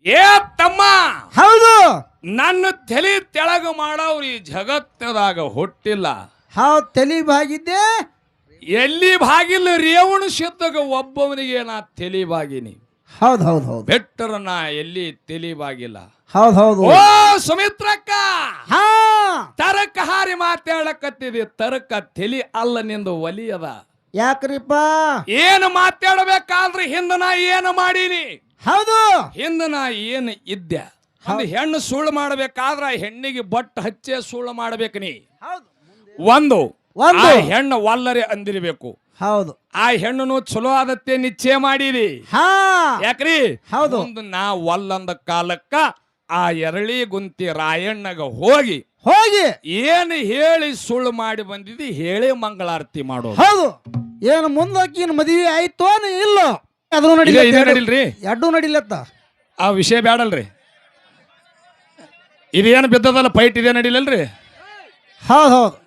ಏ ತಮ್ಮ, ಹೌದು. ನನ್ನ ತಲೆ ತೆಳಗ ಮಾಡವ್ರು ಈ ಜಗತ್ತದಾಗ ಹುಟ್ಟಿಲ್ಲ. ಹೌದು, ತಲಿ ಬಾಗಿದ್ದೆ. ಎಲ್ಲಿ ಭಾಗಿಲ್ಲ ರೇವಣ ಸಿದ್ದಾಗ ಒಬ್ಬವನಿಗೆ ನಾ ತಲಿ ಬಾಗಿನಿ. ಹೌದು ಹೌದು ಹೌದು. ಬೆಟ್ಟರ ನಾ ಎಲ್ಲಿ ತಲಿ ಬಾಗಿಲ್ಲ. ಹೌದು ಹೌದು. ಓ ಸುಮಿತ್ರಕ್ಕ, ಹಾ, ತರಕ ಹಾರಿ ಮಾತಾಡಕತ್ತಿದೆ. ತರಕ ತಲಿ ಅಲ್ಲ ನಿಂದು ಒಲಿಯದ. ಯಾಕ್ರಿಪ್ಪ? ಏನು ಮಾತಾಡಬೇಕಾದ್ರೆ ಹಿಂದ ನಾ ಏನು ಮಾಡೀನಿ, ಹೌದು. ಹಿಂದ ನಾ ಏನು ಇದ್ದೆ. ಒಂದು ಹೆಣ್ಣು ಸುಳ್ಳು ಮಾಡಬೇಕಾದ್ರ ಹೆಣ್ಣಿಗೆ ಬಟ್ ಹಚ್ಚೆ ಸುಳ್ಳು ಮಾಡ್ಬೇಕು. ನೀ ಹೌದು ಒಂದು ಒಂದು. ಆ ಹೆಣ್ಣು ಒಲ್ಲರೆ ಅಂದಿರ್ಬೇಕು. ಹೌದು. ಆ ಹೆಣ್ಣು ಚಲೋ ಆದತ್ತೆ ನಿಶ್ಚಯ ಮಾಡಿರಿ. ಹಾ, ಯಾಕ್ರಿ? ಹೌದು. ಒಂದು ನಾ ಒಲ್ಲಂದ ಕಾಲಕ್ಕ ಆ ಎರಳಿ ಗುಂತಿ ರಾಯಣ್ಣಗ ಹೋಗಿ ಹೋಗಿ ಏನು ಹೇಳಿ ಸುಳ್ಳು ಮಾಡಿ ಬಂದಿದ್ದಿ ಹೇಳಿ ಮಂಗಳಾರತಿ ಮಾಡೋದು. ಹೌದು. ಏನು ಮುಂದಕ್ಕಿನ ಮದುವೆ ಆಯ್ತು ಇಲ್ಲ ಅದು ನಡಿಲ್ರಿ, ಎಡ್ಡು ನಡಿಲತ್ತ. ಆ ವಿಷಯ ಬೇಡಲ್ರಿ. ಇದೇನು ಬಿದ್ದದಲ್ಲ ಫೈಟ್ ಇದೇ ನಡಿಲಲ್ರಿ. ಹೌದು ಹೌದು.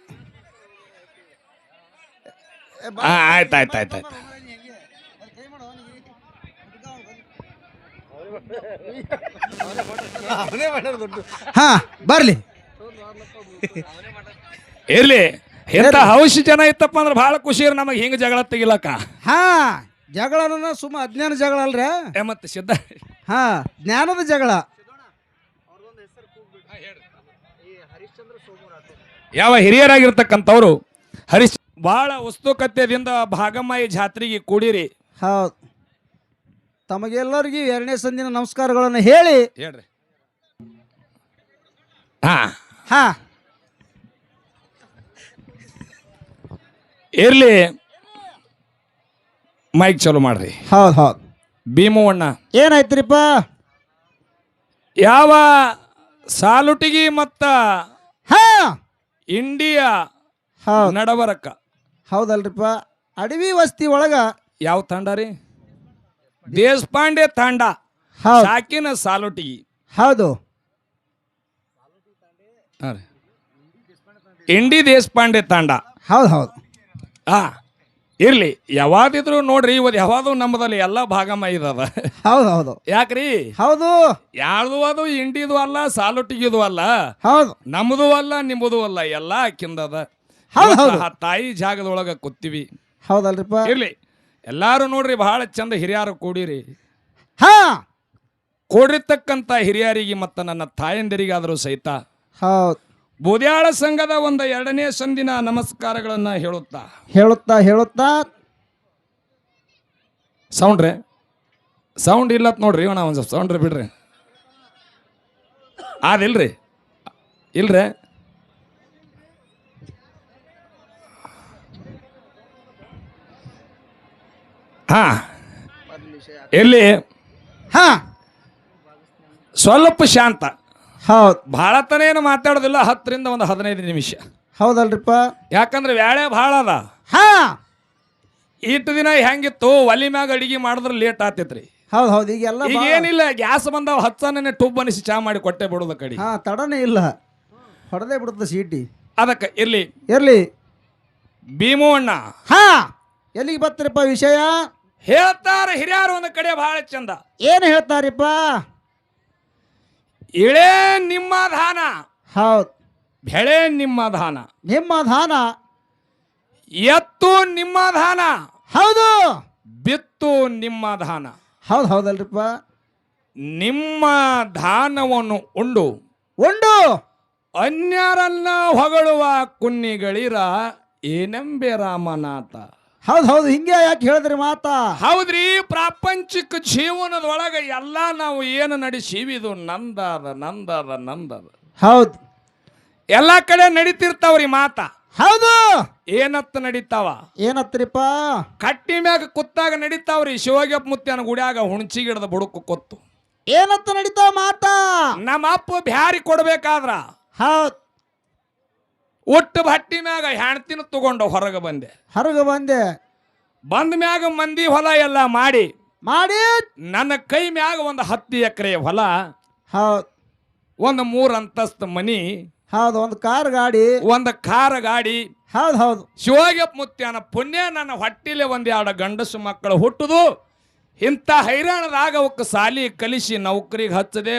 ಆಯ್ತಾಯ್ತಾಯ್ತಾಯ್ತು. ಹಾ, ಬರ್ಲಿ ಇರ್ಲಿ. ಎಂತ ಹೌಸಿ ಜನ ಇತ್ತಪ್ಪ ಅಂದ್ರೆ ಬಹಳ ಖುಷಿ ನಮಗೆ ಹಿಂಗ ಜಗಳ ತೆಗಿಲಕ್ಕ. ಹಾ, ಜಗಳ ಸುಮ್ಮ ಅಜ್ಞಾನ ಜಗಳ ಅಲ್ರಿ. ಮತ್ತೆ ಸಿದ್ಧ ಹಾ, ಜ್ಞಾನದ ಜಗಳ. ಯಾವ ಹಿರಿಯರಾಗಿರ್ತಕ್ಕಂಥವ್ರು ಹರಿಶ್ ಬಹಳ ಉಸ್ತುಕತೆಯಿಂದ ಭಾಗಮಯಿ ಜಾತ್ರೆಗೆ ಕೂಡಿರಿ. ಹೌದು. ತಮಗೆಲ್ಲರಿಗೂ 2ನೇ ಸಂದಿನ ನಮಸ್ಕಾರಗಳನ್ನು ಹೇಳಿ ಹೇಳ್ರಿ. ಹಾ ಹಾ, ಇರ್ಲಿ, ಮೈಕ್ ಚಾಲು ಮಾಡ್ರಿ. ಹೌದು ಹೌದು. ಭೀಮವ್ವಣ್ಣ ಏನಾಯ್ತ್ರಿಪ್ಪ? ಯಾವ ಸಾಲುಟಿಗಿ ಮತ್ತ ಹಾ, ಇಂಡಿಯಾ ಹೌದು ನಡವರಕ್ಕ ಹೌದಲ್ರಿಪ್ಪ. ಅಡವಿ ವಸ್ತಿ ಒಳಗ ಯಾವ ತಂಡ ರೀ? ದೇಶಪಾಂಡೆ ತಂಡ. ಹೌದು ಸಾಕಿನ ಸಾಲುಟಿಗಿ. ಹೌದು. ಇಂಡಿ ದೇಶಪಾಂಡೆ ತಂಡ. ಹೌದು ಹೌದು. ಹಾ, ಇರ್ಲಿ. ಯಾವಾದಿದ್ರು ನೋಡ್ರಿ, ಇವತ್ತು ಯಾವಾದು ನಮ್ಮದಲ್ಲಿ ಎಲ್ಲ ಭಾಗಮೈದದ. ಹೌದು ಹೌದು. ಯಾಕ್ರಿ? ಹೌದು. ಯಾರ್ದು ಅದು ಇಂಡಿದು ಅಲ್ಲ, ಸಾಲುಟಿಗಿದು ಅಲ್ಲ, ಹೌದು. ನಮ್ದು ಅಲ್ಲ, ನಿಮ್ಮದು ಅಲ್ಲ, ಎಲ್ಲ ಕಿಂದದ. ಹೌದು ಹೌದು. ಆ ತಾಯಿ ಜಾಗದೊಳಗ ಕೂತೀವಿ. ಹೌದಲ್ರಿಪ್ಪ. ಇರ್ಲಿ, ಎಲ್ಲಾರು ನೋಡ್ರಿ ಬಹಳ ಚಂದ ಹಿರಿಯರು ಕೂಡಿರಿ. ಹಾ, ಕೂಡಿರ್ತಕ್ಕಂಥ ಹಿರಿಯರಿಗೆ ಮತ್ತು ನನ್ನ ತಾಯಂದಿರಿಗಾದರೂ ಸಹಿತ ಹೌದು ಬೂದ್ಯಾಳ ಸಂಘದ ಒಂದು 2ನೇ ಸಂದಿನ ನಮಸ್ಕಾರಗಳನ್ನ ಹೇಳುತ್ತಾ ಹೇಳುತ್ತಾ ಸೌಂಡ್ರೆ ಸೌಂಡ್ ಇಲ್ಲತ್ ನೋಡ್ರಿ. ನಾ ಒಂದು ಸ್ವಲ್ಪ ಸೌಂಡ್ರಿ ಬಿಡ್ರಿ. ಅದಿಲ್ರಿ, ಇಲ್ರಿ. ಹಾ, ಎಲ್ಲಿ ಹಾ, ಸ್ವಲ್ಪ ಶಾಂತ. ಹೌದು. ಭಾಳ ತನೇನು ಮಾತಾಡೋದಿಲ್ಲ. 10ರಿಂದ ಒಂದು 15 ನಿಮಿಷ. ಹೌದಲ್ರಿಪ್ಪ. ಯಾಕಂದ್ರೆ ವ್ಯಾಳೆ ಭಾಳ ಅದ. ಹಾ, ಇಟ್ಟು ದಿನ ಹೆಂಗಿತ್ತು, ಒಲಿ ಮ್ಯಾಗ ಅಡಿಗೆ ಮಾಡಿದ್ರೆ ಲೇಟ್ ಆತೈತ್ರಿ. ಹೌದು ಹೌದು. ಈಗೆಲ್ಲ ಈಗ ಏನಿಲ್ಲ, ಗ್ಯಾಸ್ ಬಂದಾವ, ಹಚ್ಚನೇ ಟೂಬ್ ಅನಿಸಿ ಚಾ ಮಾಡಿ ಕೊಟ್ಟೆ ಬಿಡೋದ ಕಡಿ. ಹಾ, ತಡನೇ ಇಲ್ಲ, ಹೊಡೆದೇ ಬಿಡುತ್ತೆ ಸೀಟಿ. ಅದಕ್ಕೆ ಇರ್ಲಿ. ಇರ್ಲಿ. ಭೀಮವ್ವಣ್ಣ ಹಾ, ಎಲ್ಲಿಗೆ ಬರ್ತೀರಪ್ಪ ವಿಷಯ? ಹೇಳ್ತಾರ ಹಿರಿಯರು ಒಂದು ಕಡೆ ಬಹಳ ಚಂದ. ಏನು ಹೇಳ್ತಾರಿಪ್ಪ? ಇಳೆ ನಿಮ್ಮ ದಾನ, ಹೌದು. ಬೆಳೆ ನಿಮ್ಮ ದಾನ, ನಿಮ್ಮ ದಾನ, ಎತ್ತು ನಿಮ್ಮ ದಾನ, ಹೌದು. ಬಿತ್ತು ನಿಮ್ಮ ದಾನ. ಹೌದು ಹೌದಲ್ರಿಪ್ಪ. ನಿಮ್ಮ ದಾನವನ್ನು ಉಂಡು ಅನ್ಯರನ್ನ ಹೊಗಳುವ ಕುನ್ನಿಗಳಿರ ಏನೆಂಬೆ ರಾಮನಾಥ. ಹೌದು ಹೌದು. ಹಿಂಗೆ ಯಾಕೆ ಹೇಳಿದ್ರಿ ಮಾತಾ? ಹೌದ್ರಿ. ಪ್ರಾಪಂಚಿಕ ಜೀವನದೊಳಗೆ ಎಲ್ಲ ನಾವು ಏನು ನಡೆಸೀವಿ, ಇದು ನಂದದ ನಂದದ ನಂದದ. ಹೌದು. ಎಲ್ಲ ಕಡೆ ನಡೀತಿರ್ತಾವ್ರಿ ಮಾತ. ಹೌದು. ಏನತ್ತ ನಡೀತಾವ? ಏನತ್ರಿಪ್ಪ? ಕಟ್ಟಿ ಮ್ಯಾಗ ಕುತ್ತಾಗ ನಡೀತಾವ್ರಿ. ಶಿವಗಪ್ಪ ಮುತ್ಯನ ಗುಡ್ಯಾಗ ಹುಣಚಿಗಿಡದ ಬುಡುಕು ಕೊತ್ತು. ಏನತ್ತ ನಡೀತಾವ ಮಾತಾ? ನಮ್ಮ ಅಪ್ಪ ಬ್ಯಾರಿ ಕೊಡ್ಬೇಕಾದ್ರ ಹೌದು, ಒಟ್ಟು ಭಟ್ಟಿ ಮ್ಯಾಗ ಹೆಣ್ತಿನ ತಗೊಂಡು ಹೊರಗೆ ಬಂದೆ. ಬಂದ ಮ್ಯಾಗ ಮಂದಿ ಹೊಲ ಎಲ್ಲ ಮಾಡಿ ನನ್ನ ಕೈ ಮ್ಯಾಗ ಒಂದು 10 ಎಕರೆ ಹೊಲ, ಹೌದು, ಒಂದು 3 ಅಂತಸ್ತು ಮನಿ, ಹೌದು, ಒಂದು ಕಾರ್ ಗಾಡಿ, ಹೌದು ಹೌದು. ಶಿವಗಪ್ಪ ಮುತ್ಯನ ಪುಣ್ಯ ನನ್ನ ಹೊಟ್ಟಿಲೆ 1-2 ಗಂಡಸು ಮಕ್ಕಳು ಹುಟ್ಟುದು. ಇಂಥ ಹೈರಾಣದಾಗ ಅವಕ್ಕೆ ಸಾಲಿ ಕಲಿಸಿ ನೌಕರಿಗೆ ಹಚ್ಚದೆ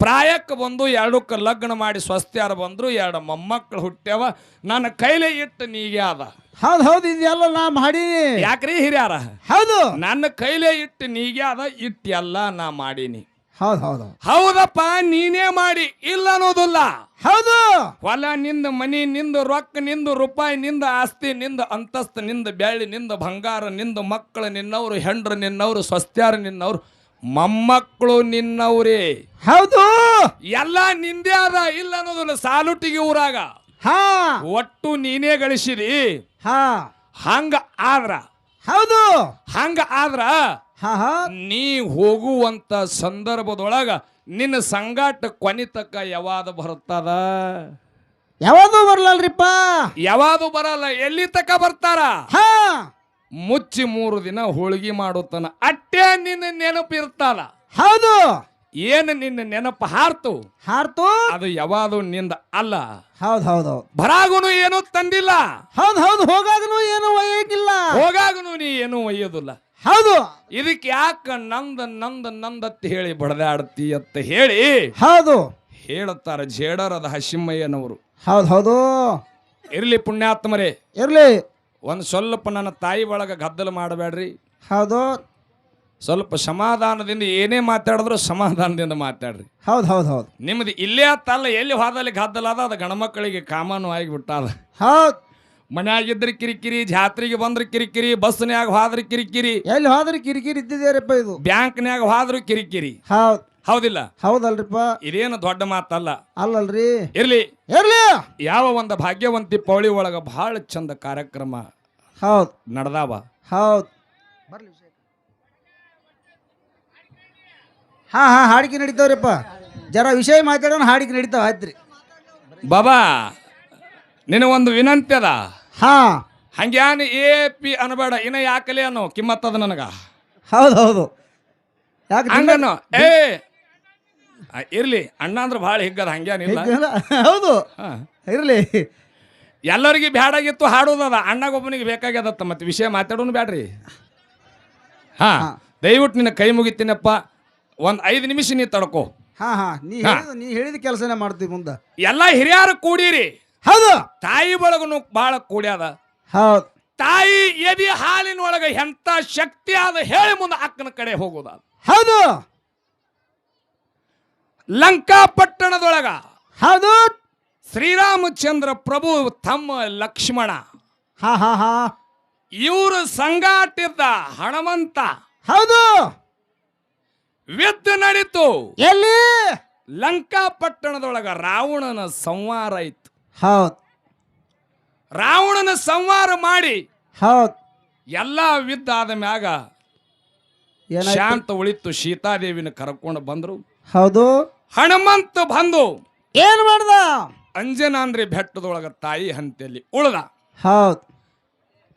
ಪ್ರಾಯಕ್ಕೆ ಬಂದು 2ಕ್ಕೆ ಲಗ್ನ ಮಾಡಿ ಸ್ವಸ್ತ್ಯಾರ ಬಂದ್ರು 2 ಮೊಮ್ಮಕ್ಕಳು ಹುಟ್ಟ್ಯಾವ ನನ್ನ ಕೈಲೇ ಇಟ್ಟು ನೀಗೆ ಅದ ಹೌದು ಹೌದು ಇದೆಲ್ಲ ನಾ ಮಾಡೀನಿ ಯಾಕ್ರಿ ಹಿರಿಯಾರ ಹೌದು ನನ್ನ ಕೈಲೇ ಇಟ್ಟು ನೀಗೆ ಅದ ಇಟ್ಟು ಎಲ್ಲ ನಾ ಮಾಡೀನಿ ಹೌದು ಹೌದು ಹೌದಪ್ಪ ನೀನೇ ಮಾಡಿ ಇಲ್ಲ ಅನ್ನೋದಿಲ್ಲ ಹೌದು ಹೊಲ ನಿಂದ ಮನಿ ನಿಂದ ರೊಕ್ಕ ನಿಂದ ರೂಪಾಯಿ ನಿಂದ ಆಸ್ತಿ ನಿಂದ ಅಂತಸ್ತು ನಿಂದ ಬೆಳ್ಳಿ ನಿಂದ ಬಂಗಾರ ನಿಂದ ಮಕ್ಕಳು ನಿನ್ನವರು ಹೆಂಡ್ರು ನಿನ್ನವರು ಸ್ವಸ್ತ್ಯಾರ ನಿನ್ನವರು ಮೊಮ್ಮಕ್ಕಳು ನಿನ್ನವ್ರೇ ಹೌದು ಎಲ್ಲ ನಿಂದೇ ಅದ ಇಲ್ಲ ಅನ್ನೋದಿಲ್ಲ ಸಾಲುಟಿಗೆ ಊರಾಗ ಹಾ ಒಟ್ಟು ನೀನೇ ಗಳಿಸಿರಿ ಹಾ ಹಂಗ ಆದ್ರ ಹಾ ಹಾ ನೀ ಹೋಗುವಂತ ಸಂದರ್ಭದೊಳಗ ನಿನ್ನ ಸಂಗಾಟ ಕೊನಿತಕ್ಕ ಯಾವಾದ ಬರ್ತದ ಯಾವುದು ಬರ್ಲಲ್ರಿಪ್ಪ ಯಾವಾದು ಬರಲ್ಲ ಎಲ್ಲಿ ತಕ ಬರ್ತಾರ ಹಾ ಮುಚ್ಚಿ 3 ದಿನ ಹೋಳಿಗೆ ಮಾಡುತ್ತಾನ ಅಟ್ಟೆ ನಿನ್ನ ನೆನಪು ಇರ್ತಾನ ಹೌದು ಏನು ನಿನ್ನ ನೆನಪು ಹಾರ್ತು ಅದು ಯಾವಾದು ನಿಂದ ಅಲ್ಲ ಹೌದು ಹೌದು ಬರಾಗುನು ಏನೂ ತಂದಿಲ್ಲ ಹೌದು ಹೌದು ಹೋಗಾಗನು ಏನು ಒಯ್ಯಕಿಲ್ಲ ಹೋಗಾಗನು ನೀ ಏನೂ ಒಯ್ಯೋದಿಲ್ಲ ಹೌದು ಇದಕ್ಕೆ ಯಾಕ ನಂದತ್ ಹೇಳಿ ಬಡದಾಡ್ತಿ ಅಂತ ಹೇಳಿ ಹೌದು ಹೇಳುತ್ತಾರ ಜೇಡರದ ಹಸಿಮಯ್ಯನವರು ಹೌದು ಹೌದು ಇರ್ಲಿ ಪುಣ್ಯಾತ್ಮರೇ ಇರ್ಲಿ ಒಂದು ಸ್ವಲ್ಪ ನನ್ನ ತಾಯಿ ಒಳಗ ಗದ್ದಲ ಮಾಡಬೇಡ್ರಿ ಹೌದು ಸ್ವಲ್ಪ ಸಮಾಧಾನದಿಂದ ಏನೇ ಮಾತಾಡಿದ್ರು ಸಮಾಧಾನದಿಂದ ಮಾತಾಡ್ರಿ ಹೌದು ಹೌದು ಹೌದು ನಿಮ್ದು ಇಲ್ಲೇ ಅತ್ತಲ್ಲ ಎಲ್ಲಿ ಹೋದಲ್ಲಿ ಗದ್ದಲ ಅದ ಅದು ಗಣಮಕ್ಕಳಿಗೆ ಕಾಮನು ಆಗಿಬಿಟ್ಟಾದ ಹೌದು ಮನ್ಯಾಗಿದ್ರೆ ಕಿರಿಕಿರಿ ಜಾತ್ರೆಗೆ ಬಂದ್ರೆ ಕಿರಿಕಿರಿ ಬಸ್ನ್ಯಾಗ ಹೋದ್ರೆ ಕಿರಿಕಿರಿ ಎಲ್ಲಿ ಹೋದ್ರೆ ಕಿರಿಕಿರಿ ಇದ್ದಿದ್ದೇರಪ್ಪ ಇದು ಬ್ಯಾಂಕ್ನ್ಯಾಗ ಹೋದ್ರು ಕಿರಿಕಿರಿ ಹೌದು ಹೌದಿಲ್ಲ ಹೌದಲ್ರಿಪ್ಪ ಇದೇನು ದೊಡ್ಡ ಮಾತಲ್ಲ ಅಲ್ಲಲ್ರಿ ಇರ್ಲಿ ಇರ್ಲಿ ಯಾವ ಒಂದು ಭಾಗ್ಯವಂತಿ ಪೌಳಿ ಒಳಗ ಬಹಳ ಚಂದ ಕಾರ್ಯಕ್ರಮ ಹೌದು ನಡೆದಾವ ಹೌದು ಹಾ ಹಾ ಹಾಡಿಕೆ ನಡೀತಾವ್ರಿಪ್ಪ ಜರ ವಿಷಯ ಮಾತಾಡೋಣ ಹಾಡಿಕೆ ನಡೀತಾವ ಆಯ್ತ್ರಿ ಬಾಬಾ ನಿನ್ನ ಒಂದು ವಿನಂತಿ ಅದ ಹಾ ಹಂಗ್ಯಾನ AP ಅನ್ಬೇಡ ಇನ್ನ ಯಾಕಲೆ ಅನ್ನೋ ಕಿಮ್ಮತ್ತದ ನನಗ ಹೌದು ಹೌದು ಯಾಕೆ ಹಂಗನ್ನು ಇರ್ಲಿ ಅಣ್ಣ ಅಂದ್ರೆ ಭಾಳ ಹಿಗ್ಗದ ಹಂಗ್ಯಾನಿಲ್ಲ ಹೌದು ಇರ್ಲಿ ಎಲ್ಲರಿಗೆ ಬ್ಯಾಡಾಗಿತ್ತು ಹಾಡೋದದ ಅಣ್ಣಗೊಬ್ಬನಿಗೆ ಬೇಕಾಗ್ಯದತ್ತ ಮತ್ತೆ ವಿಷಯ ಮಾತಾಡೋನು ಬ್ಯಾಡ್ರಿ ಹಾ ದಯವಿಟ್ಟು ನಿನ್ನ ಕೈ ಮುಗಿತೀನಪ್ಪ 5 ನಿಮಿಷ ನೀ ತಡ್ಕೋ ಹಾ ಹಾ ನೀ ಹೇಳಿದ ಕೆಲಸನೇ ಮಾಡ್ತೀವಿ ಮುಂದೆ ಎಲ್ಲ ಹಿರಿಯರು ಕೂಡಿರಿ ಹೌದು ತಾಯಿ ಬಳಗನು ಬಹಳ ಕೂಡ್ಯಾದ ಹೌದು ತಾಯಿ ಎದಿ ಹಾಲಿನೊಳಗ ಎಂತ ಶಕ್ತಿ ಆದ ಹೇಳಿ ಮುಂದೆ ಅಕ್ಕನ ಕಡೆ ಹೋಗೋದ ಹೌದು ಲಂಕಾಪಟ್ಟಣದೊಳಗ ಹೌದು ಶ್ರೀರಾಮಚಂದ್ರ ಪ್ರಭು ತಮ್ಮ ಲಕ್ಷ್ಮಣ ಹಾ ಹಾ ಹಾ ಇವರು ಸಂಗಾಟಿದ್ದ ಹನುಮಂತ ಹೌದು ಯುದ್ಧ ನಡೀತು ಎಲ್ಲಿ ಲಂಕಾಪಟ್ಟಣದೊಳಗ ರಾವಣನ ಸಂಹಾರ ಇತ್ತು ಹೌದು ರಾವಣನ ಸಂಹಾರ ಮಾಡಿ ಹೌದು ಎಲ್ಲ ಯುದ್ಧ ಆದ ಮ್ಯಾಗ ಶಾಂತ ಉಳಿತು ಸೀತಾದೇವಿನ ಕರ್ಕೊಂಡು ಬಂದ್ರು ಹೌದು ಹನುಮಂತ ಬಂದು ಏನ್ ಮಾಡ್ದ ಅಂಜನಾಂದ್ರಿ ಬೆಟ್ಟದೊಳಗ ತಾಯಿ ಹಂತೆಯಲ್ಲಿ ಉಳ್ದ ಹೌದು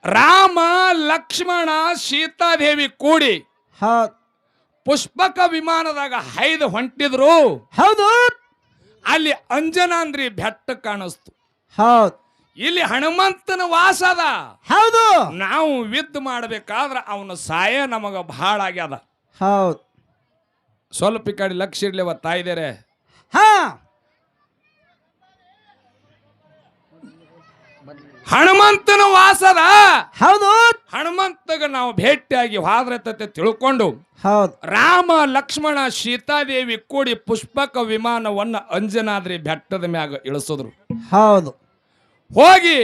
ರಾಮ ಲಕ್ಷ್ಮಣ ಸೀತಾದೇವಿ ಕೂಡಿ ಹೌದು ಪುಷ್ಪಕ ವಿಮಾನದಾಗ ಹೈದು ಹೊಂಟಿದ್ರು ಹೌದು ಅಲ್ಲಿ ಅಂಜನಾಂದ್ರಿ ಬೆಟ್ಟ ಕಾಣಿಸ್ತು ಹೌದು ಇಲ್ಲಿ ಹನುಮಂತನ ವಾಸದ ಹೌದು ನಾವು ಯುದ್ಧ ಮಾಡಬೇಕಾದ್ರ ಅವನ ಸಾಯ ನಮಗ ಬಹಳ ಆಗ್ಯದ ಹೌದು ಸ್ವಲ್ಪ ಈ ಕಡೆ ಲಕ್ಷ ಇರ್ಲಿವ ತಾಯಿದೇರೆ ಹಾ ಹನುಮಂತನ ವಾಸದ ಹೌದು ಹನುಮಂತಗ ನಾವು ಭೇಟಿಯಾಗಿ ಹಾದ್ರತೆ ತಿಳ್ಕೊಂಡು ಹೌದು ರಾಮ ಲಕ್ಷ್ಮಣ ಸೀತಾದೇವಿ ಕೂಡಿ ಪುಷ್ಪಕ ವಿಮಾನವನ್ನ ಅಂಜನಾದ್ರಿ ಬೆಟ್ಟದ ಮ್ಯಾಗ ಇಳಿಸಿದ್ರು ಹೌದು ಹೋಗಿ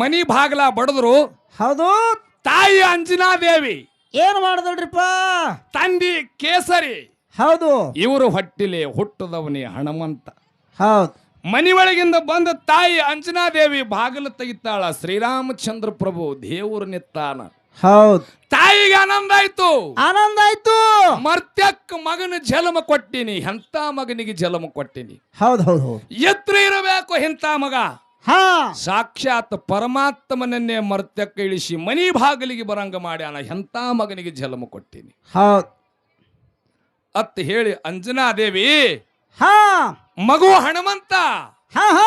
ಮನಿ ಬಾಗ್ಲ ಬಡದ್ರು ಹೌದು ತಾಯಿ ಅಂಜನಾದೇವಿ ಏನ್ ಮಾಡ್ದಲ್ರಿಪ್ಪ ತಂದಿ ಕೇಸರಿ ಹೌದು ಇವರು ಹೊಟ್ಟಿಲೆ ಹುಟ್ಟದವನಿ ಹನುಮಂತ ಹೌದು ಮನಿ ಒಳಗಿಂದ ಬಂದ ತಾಯಿ ಅಂಜನಾದೇವಿ ಬಾಗಿಲು ತೆಗಿತಾಳ ಶ್ರೀರಾಮಚಂದ್ರ ಪ್ರಭು ದೇವರು ನಿತ್ತಾನ ಹೌದು ತಾಯಿಗೆ ಆನಂದ ಆಯ್ತು ಮರ್ತ್ಯಕ್ ಮಗನ ಜನ್ಮ ಕೊಟ್ಟಿನಿ ಎಂತ ಮಗನಿಗೆ ಜನ್ಮ ಕೊಟ್ಟಿನಿ ಹೌದು ಹೌದು ಎತ್ರ ಇರಬೇಕು ಎಂತ ಮಗ ಹಾ ಸಾಕ್ಷಾತ್ ಪರಮಾತ್ಮನನ್ನೇ ಮರ್ತ್ಯಕ್ಕೆ ಇಳಿಸಿ ಮನಿ ಬಾಗಿಲಿಗೆ ಬರಂಗ ಮಾಡ್ಯಾನ ಎಂತ ಮಗನಿಗೆ ಜನ್ಮ ಕೊಟ್ಟಿನಿ ಹೌದು ಅತ್ ಹೇಳಿ ಅಂಜನಾದೇವಿ ಹಾ ಮಗು ಹನುಮಂತ ಹಾ ಹಾ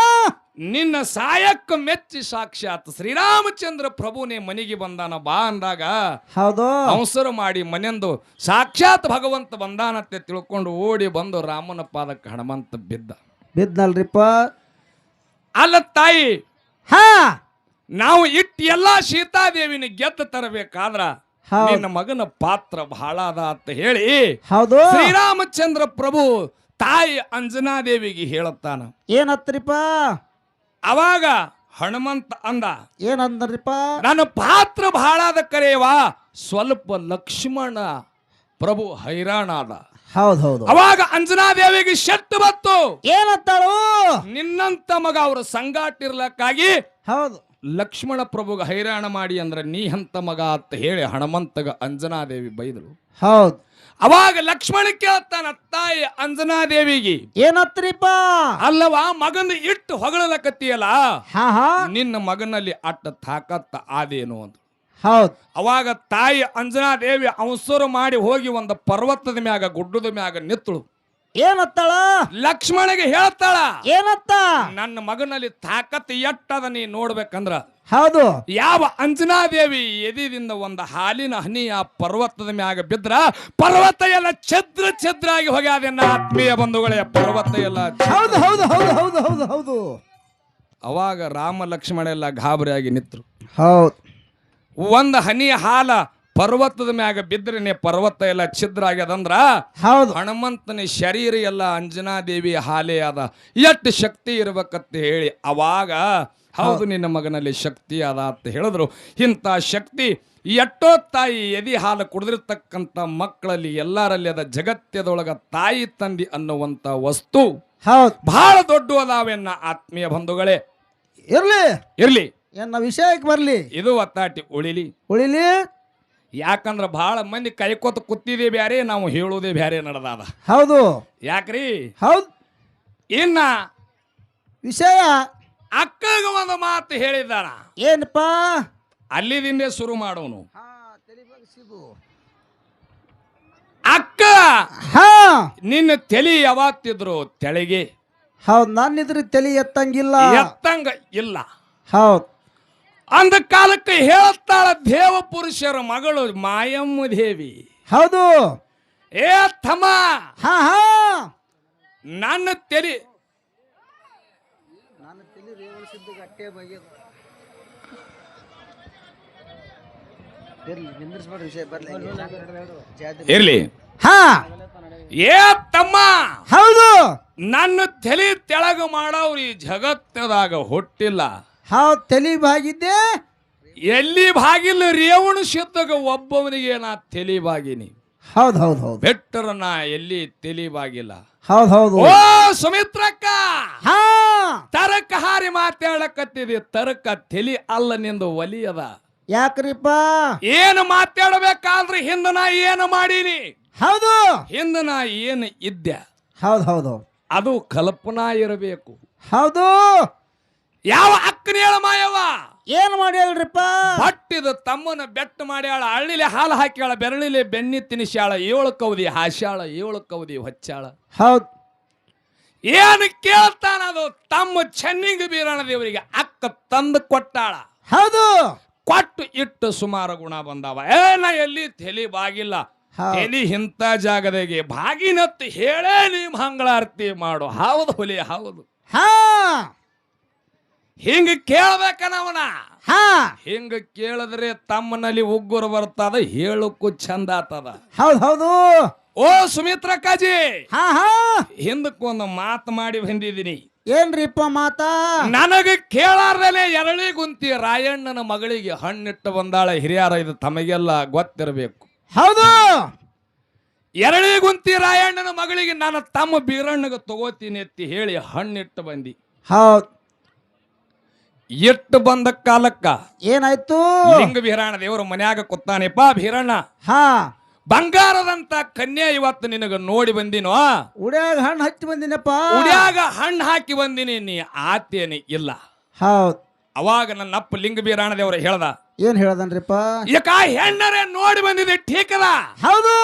ನಿನ್ನ ಸಾಯಕ್ಕ ಮೆಚ್ಚಿ ಸಾಕ್ಷಾತ್ ಶ್ರೀರಾಮಚಂದ್ರ ಪ್ರಭುನೇ ಮನೆಗೆ ಬಂದಾನ ಬಾ ಅಂದಾಗ ಹೌದು ಅವಸರ ಮಾಡಿ ಮನೆಂದು ಸಾಕ್ಷಾತ್ ಭಗವಂತ ಬಂದಾನತ್ತೆ ತಿಳ್ಕೊಂಡು ಓಡಿ ಬಂದು ರಾಮನ ಪಾದಕ್ಕೆ ಹನುಮಂತ ಬಿದ್ನಲ್ರಿಪ್ಪ. ಅಲ್ಲ ತಾಯಿ, ಹಾ ನಾವು ಇಟ್ಟು ಎಲ್ಲಾ ಸೀತಾದೇವಿನ ಗೆದ್ದು ತರಬೇಕಾದ್ರ ನಿನ್ನ ಮಗನ ಪಾತ್ರ ಬಹಳ ಅದ ಅಂತ ಹೇಳಿ ಹೌದು ಶ್ರೀರಾಮಚಂದ್ರ ಪ್ರಭು ತಾಯಿ ಅಂಜನಾದೇವಿಗೆ ಹೇಳುತ್ತಾನ. ಏನತ್ರಿಪ್ಪ? ಅವಾಗ ಹನುಮಂತ ಅಂದ, ಏನಂದ್ರಿಪ್ಪ? ನನ್ನ ಪಾತ್ರ ಬಹಳ ಅದ ಕರೆಯವಾ, ಸ್ವಲ್ಪ ಲಕ್ಷ್ಮಣ ಪ್ರಭು ಹೈರಾಣಾದ. ಹೌದೌದು. ಅವಾಗ ಅಂಜನಾದೇವಿಗೆ ಶೆಟ್ಟು ಬತ್ತು. ಏನಂತಾಳು? ನಿನ್ನಂತ ಮಗ ಅವ್ರ ಸಂಗಾಟಿರ್ಲಕ್ಕಾಗಿ ಹೌದು ಲಕ್ಷ್ಮಣ ಪ್ರಭುಗ ಹೈರಾಣ ಮಾಡಿ ಅಂದ್ರ ನೀ ಅಂತ ಮಗ ಅಂತ ಹೇಳಿ ಹನುಮಂತಗ ಅಂಜನಾದೇವಿ ಬೈದಳು. ಹೌದು. ಅವಾಗ ಲಕ್ಷ್ಮಣ ಕೇಳ್ತಾನ ತಾಯಿ ಅಂಜನಾದೇವಿಗೆ, ಏನತ್ರಿಪ್ಪ? ಅಲ್ಲವಾ ಮಗನ ಇಟ್ಟು ಹೊಗಳಲಕತ್ತಿಯಲ್ಲ, ಹಾ ಹಾ ನಿನ್ನ ಮಗನಲ್ಲಿ ಅಟ್ಟ ತಾಕತ್ತ ಆದೇನು ಅಂತ. ಹೌದು. ಅವಾಗ ತಾಯಿ ಅಂಜನಾದೇವಿ ಅವಸರ ಮಾಡಿ ಹೋಗಿ ಒಂದು ಪರ್ವತದ ಮ್ಯಾಗ ಗುಡ್ಡದ ಮ್ಯಾಗ ನಿತ್ತಳು. ಏನತ್ತಾಳ? ಲಕ್ಷ್ಮಣಗೆ ಹೇಳ್ತಾಳ, ಏನತ್ತ? ನನ್ನ ಮಗನಲ್ಲಿ ತಾಕತ್ ಎಟ್ಟದ ನೀ ನೋಡ್ಬೇಕಂದ್ರ ಹೌದು ಯಾವ ಅಂಜನಾದೇವಿ ಎದಿದಿಂದ ಒಂದು ಹಾಲಿನ ಹನಿ ಆ ಪರ್ವತದ ಮ್ಯಾಗ ಬಿದ್ರ ಪರ್ವತ ಎಲ್ಲ ಛದ್ರಾಗಿ ಹೋಗ್ಯಾದ. ಆತ್ಮೀಯ ಬಂಧುಗಳೇ, ಪರ್ವತ ಎಲ್ಲ ಹೌದು ಹೌದು ಹೌದು ಹೌದು ಹೌದು ಹೌದು. ಅವಾಗ ರಾಮ ಲಕ್ಷ್ಮಣ ಎಲ್ಲ ಗಾಬರಿಯಾಗಿ ನಿಂತರು. ಹೌದು. ಒಂದು ಹನಿ ಹಾಲ ಪರ್ವತದ ಮ್ಯಾಗ ಬಿದ್ರನೆ ಪರ್ವತ ಎಲ್ಲ ಛಿದ್ರ ಆಗ್ಯದಂದ್ರ ಹೌದು ಹನುಮಂತನ ಶರೀರ ಎಲ್ಲ ಅಂಜನಾದೇವಿ ಹಾಲೇ ಅದ, ಎಷ್ಟು ಶಕ್ತಿ ಇರ್ಬೇಕಂತ ಹೇಳಿ ಅವಾಗ ಹೌದು ನಿನ್ನ ಮಗನಲ್ಲಿ ಶಕ್ತಿ ಅದ ಅಂತ ಹೇಳಿದ್ರು. ಇಂಥ ಶಕ್ತಿ ಎಷ್ಟೋ ತಾಯಿ ಎದಿ ಹಾಲು ಕುಡಿದಿರ್ತಕ್ಕಂಥ ಮಕ್ಕಳಲ್ಲಿ ಎಲ್ಲರಲ್ಲಿ ಅದ. ಜಗತ್ತದೊಳಗ ತಾಯಿ ತಂದಿ ಅನ್ನುವಂಥ ವಸ್ತು ಹೌದು ಬಹಳ ದೊಡ್ಡ ಅದಾವೆನ್ನ ಆತ್ಮೀಯ ಬಂಧುಗಳೇ. ಇರ್ಲಿ ಎನ್ನ ವಿಷಯಕ್ಕೆ ಬರ್ಲಿ, ಇದು ಒತ್ತಾಟಿ ಉಳಿಲಿ. ಯಾಕಂದ್ರ ಬಹಳ ಮಂದಿ ಕೈಕೋತ ಕೂತಿದೆ ಬ್ಯಾರೆ, ನಾವು ಹೇಳುವುದೇ ಬ್ಯಾರೆ ನಡೆದಾದ. ಹೌದು ಯಾಕ್ರಿ? ಹೌದು. ಇನ್ನ ವಿಷಯ ಅಕ್ಕಗ ಒಂದು ಮಾತು ಹೇಳಿದಾನ. ಏನಪ್ಪ? ಅಲ್ಲಿದಿಂದೇ ಶುರು ಮಾಡೋನು. ಅಕ್ಕ ನಿನ್ನ ತಲಿ ಯಾವತ್ತಿದ್ರು ತೆಳಗೆ. ಹೌದು, ನನ್ನಿದ್ರೆ ತಲಿ ಎತ್ತಂಗಿಲ್ಲ, ಎತ್ತಂಗ ಇಲ್ಲ. ಹೌದು. ಅಂದ ಕಾಲಕ್ಕೆ ಹೇಳುತ್ತಾಳ ದೇವ ಪುರುಷರ ಮಗಳು ಮಾಯಮ್ಮ ದೇವಿ. ಹೌದು. ಏ ತಮ್ಮ, ಹಾ ಹಾ ನನ್ನ ತಲಿ ಇರ್ಲಿ. ಹಾ ಏ ತಮ್ಮ, ಹೌದು. ನನ್ನ ತಲಿ ತೆಳಗ ಮಾಡವ್ರು ಈ ಜಗತ್ತದಾಗ ಹುಟ್ಟಿಲ್ಲ. ಹೌದು, ತಲಿ ಬಾಗಿದ್ದೆ ಎಲ್ಲಿ ಬಾಗಿಲ್ಲ ರೇವಣ ಸಿದ್ಧಗ ಒಬ್ಬವನಿಗೆ ನಾ ತಲಿ ಬಾಗಿನಿ. ಹೌದು ಹೌದು ಹೌದು. ಬೆಟ್ಟರ ನಾ ಎಲ್ಲಿ ತಲಿ ಬಾಗಿಲ್ಲ. ಹೌದು ಹೌದು. ಓ ಸುಮಿತ್ರಕ್ಕ, ಹಾ ತರಕ ಹಾರಿ ಮಾತಾಡಕತ್ತಿದೆ. ತರಕ ತಲಿ ಅಲ್ಲ ನಿಂದು ಒಲಿ ಅದ. ಯಾಕ್ರಿಪ್ಪ? ಏನು ಮಾತಾಡಬೇಕಾದ್ರೆ ಹಿಂದ ನಾ ಏನು ಮಾಡೀನಿ, ಹೌದು ಹಿಂದ ನಾ ಏನು ಇದ್ದೆ, ಹೌದು ಹೌದು. ಅದು ಕಲ್ಪನಾ ಇರಬೇಕು. ಹೌದು. ಯಾವ ಅಕ್ಕನ ಹೇಳ ಮಾಯವ ಏನ್ ಮಾಡ್ಯಾಳ್ರಿಪ್ಪ? ಹೊಟ್ಟಿದ ತಮ್ಮನ ಬೆಟ್ಟ ಮಾಡ್ಯಾಳ, ಹಳ್ಳಿಲೆ ಹಾಲು ಹಾಕ್ಯಾಳ, ಬೆರಳಿಲೆ ಬೆನ್ನಿ ತಿನಿಸ್ಯಾಳ, 7 ಕೌದಿ ಹಾಸ್ಯಾಳ, 7 ಕೌದಿ ಹೊಚ್ಚಾಳ. ಹೌದು. ಏನು ಕೇಳ್ತಾನ ಅದು ತಮ್ಮ ಚೆನ್ನಿಂಗ ಬೀರಣ ದೇವರಿಗೆ ಅಕ್ಕ ತಂದು ಕೊಟ್ಟಾಳ. ಹೌದು. ಕೊಟ್ಟು ಇಟ್ಟು ಸುಮಾರು ಗುಣ ಬಂದಾವ. ನಾ ಎಲ್ಲಿ ತಲಿ ಬಾಗಿಲ್ಲ, ತಲಿ ಇಂಥ ಜಾಗದಾಗೆ ಬಾಗಿನತ್ತು ಹೇಳೇ ನೀ ಮಂಗಳಾರತಿ ಮಾಡು. ಹೌದು ಹುಲಿ, ಹೌದು. ಹಾ ಹಿಂಗ ಕೇಳ್ಬೇಕನವನ. ಹಾ ಹಿಂಗ ಕೇಳಿದ್ರೆ ತಮ್ಮನಲ್ಲಿ ಉಗ್ಗುರು ಬರ್ತದ, ಹೇಳಕ್ಕೂ ಚಂದ ಆತದ. ಹೌದು ಹೌದು. ಓ ಸುಮಿತ್ರ ಕಾಜಿ, ಹಾ ಹಾ ಹಿಂದಕ್ಕೊಂದು ಮಾತು ಮಾಡಿ ಬಂದಿದ್ದೀನಿ. ಏನ್ರಿಪ್ಪ ಮಾತಾ? ನನಗೆ ಕೇಳಾರ್ದಲೆ ಎರಳಿ ಗುಂತಿ ರಾಯಣ್ಣನ ಮಗಳಿಗೆ ಹಣ್ಣಿಟ್ಟು ಬಂದಾಳ. ಹಿರಿಯರ ಇದು ತಮಗೆಲ್ಲ ಗೊತ್ತಿರಬೇಕು. ಹೌದು. ಎರಳಿ ಗುಂತಿ ರಾಯಣ್ಣನ ಮಗಳಿಗೆ ನಾನು ತಮ್ಮ ಬೀರಣ್ಣಗೆ ತಗೋತೀನಿ ಎತ್ತಿ ಹೇಳಿ ಹಣ್ಣಿಟ್ಟು ಬಂದಿ. ಹೌದು. ಇಟ್ಟು ಬಂದ ಕಾಲಕ್ಕ ಏನಾಯ್ತು? ಲಿಂಗ ಬೀರಣ್ಣ ದೇವರು ಮನ್ಯಾಗ ಕೂತಾನೆಪ್ಪ. ಬೀರಣ್ಣ, ಹಾ ಬಂಗಾರದಂತ ಕನ್ಯಾ ಇವತ್ತು ನಿನಗ ನೋಡಿ ಬಂದಿನೋ. ಉಡ್ಯಾಗ ಹಣ್ಣು ಹಚ್ಚಿ ಬಂದಿನಪ್ಪ. ಉಡ್ಯಾಗ ಹಣ್ಣು ಹಾಕಿ ಬಂದಿನಿ, ನೀ ಆತೇನಿ ಇಲ್ಲ. ಹೌದು. ಅವಾಗ ನನ್ನ ಅಪ್ಪ ಲಿಂಗ ಬೀರಣ್ಣ ದೇವರು ಹೇಳ್ದ, ಏನ್ ಹೇಳ್ದನ್ರಿಪ್ಪ? ಯಾಕ ಹೆಣ್ಣರೇ ನೋಡಿ ಬಂದಿದೆ ಠೀಕದ. ಹೌದು.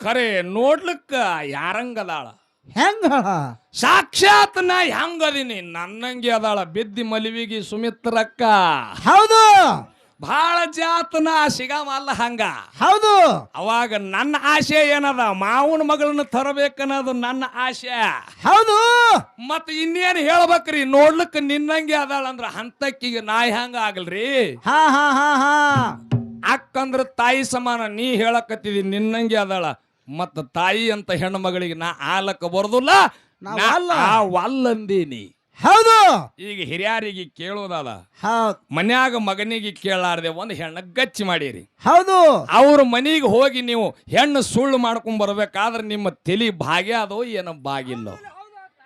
ಖರೆ ನೋಡ್ಲಿಕ್ಕ ಯಾರಂಗದಾಳ. ಹೆಂಗ ಸಾಕ್ಷಾತ್ ನಾ ಹೆಂಗದೀನಿ ನನ್ನಂಗೆ ಅದಾಳ ಬಿದ್ದಿ ಮಲಿವಿಗಿ ಸುಮಿತ್ರಕ್ಕ ಹೌದು ಬಹಳ ಜಾತನ ಸಿಗಮಲ್ಲ ಹಂಗ ಹೌದು ಅವಾಗ ನನ್ನ ಆಸೆ ಏನದ ಮಾವನ ಮಗಳನ್ನ ತರಬೇಕನ್ನೋದು ನನ್ನ ಆಸೆ ಹೌದು ಮತ್ ಇನ್ನೇನು ಹೇಳ್ಬೇಕ್ರಿ ನೋಡ್ಲಿಕ್ಕೆ ನಿನ್ನಂಗೆ ಅದಾಳ ಅಂದ್ರ ಹಂತಕ್ಕಿಗೆ ನಾ ಹೆಂಗ ಆಗಲ್ರಿ ಹಾ ಹಾ ಹಾ ಹಾ ಅಕ್ಕಂದ್ರ ತಾಯಿ ಸಮಾನ ನೀ ಹೇಳಕತ್ತಿದಿ ನಿನ್ನಂಗೆ ಅದಾಳ ಮತ್ತ ತಾಯಿ ಅಂತ ಹೆಣ್ಣು ಮಗಳಿಗೆ ನಾ ಆಲಕ್ಕ ಬರೋದಿಲ್ಲ ವಲ್ಲಂದೀನಿ ಹೌದು ಈಗ ಹಿರಿಯರಿಗೆ ಕೇಳೋದದ ಹೌದು ಮನ್ಯಾಗ ಮಗನಿಗೆ ಕೇಳಾರ್ದೆ ಒಂದು ಹೆಣ್ಣ ಗಚ್ಚಿ ಮಾಡಿರಿ ಹೌದು ಅವ್ರ ಮನಿಗೆ ಹೋಗಿ ನೀವು ಹೆಣ್ಣು ಸುಳ್ಳು ಮಾಡ್ಕೊಂಡ್ ಬರ್ಬೇಕಾದ್ರೆ ನಿಮ್ಮ ತಲಿ ಭಾಗ್ಯ ಅದೋ ಏನೋ ಬಾಗಿಲ್ಲೋ